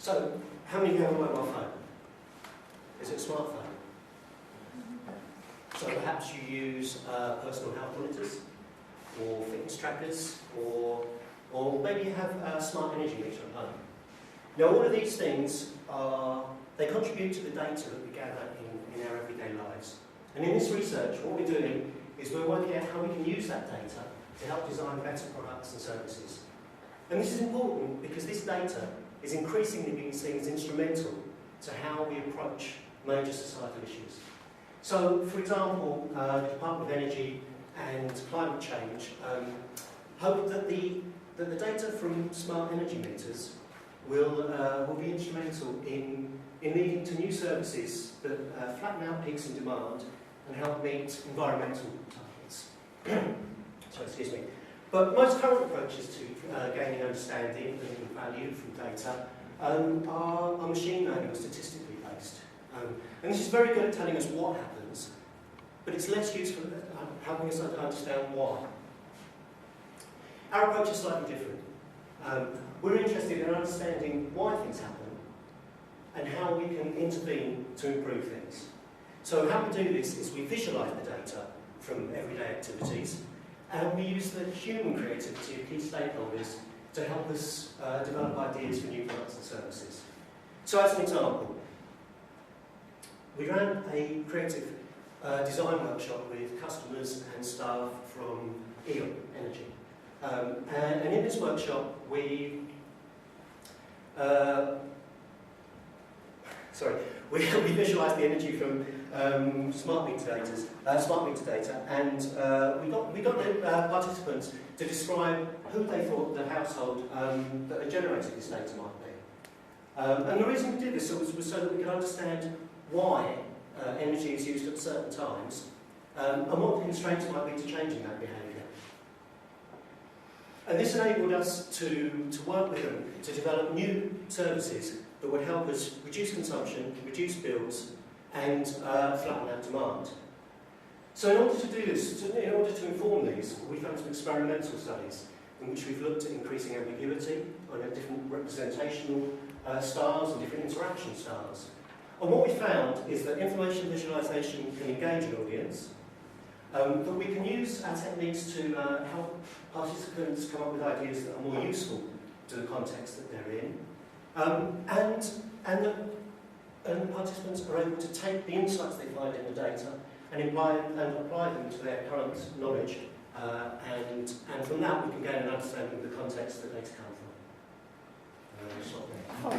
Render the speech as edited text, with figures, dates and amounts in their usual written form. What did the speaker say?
So, how many of you have a mobile phone? Is it a smartphone? So perhaps you use personal health monitors, or fitness trackers, or maybe you have a smart energy meter at home. Now all of these things they contribute to the data that we gather in our everyday lives. And in this research, what we're doing is we're working out how we can use that data to help design better products and services. And this is important because this data is increasingly being seen as instrumental to how we approach major societal issues. So, for example, the Department of Energy and Climate Change hope that the data from smart energy meters will be instrumental in leading to new services that flatten out peaks in demand and help meet environmental targets. So, excuse me. But most current approaches to gaining understanding and value from data are machine learning or statistically based. And this is very good at telling us what happens, but it's less useful at helping us understand why. Our approach is slightly different. We're interested in understanding why things happen and how we can intervene to improve things. So how we do this is we visualise the data from everyday activities, and we use the human creativity of key stakeholders to help us develop ideas for new products and services. So as an example, we ran a creative design workshop with customers and staff from E.ON Energy. And in this workshop, we visualised the energy from smart meter data, and we got the participants to describe who they thought the household that had generated this data might be. And the reason we did this was so that we could understand why energy is used at certain times and what the constraints might be to changing that behaviour. And this enabled us to work with them to develop new services that would help us reduce consumption, reduce bills, and flatten out demand. So in order to do this, in order to inform these, we've done some experimental studies in which we've looked at increasing ambiguity on different representational styles and different interaction styles. And what we found is that information visualization can engage an audience, that we can use our techniques to help participants come up with ideas that are more useful to the context that they're in, and the participants are able to take the insights they find in the data and apply them to their current knowledge, and from that we can gain an understanding of the context that they come from.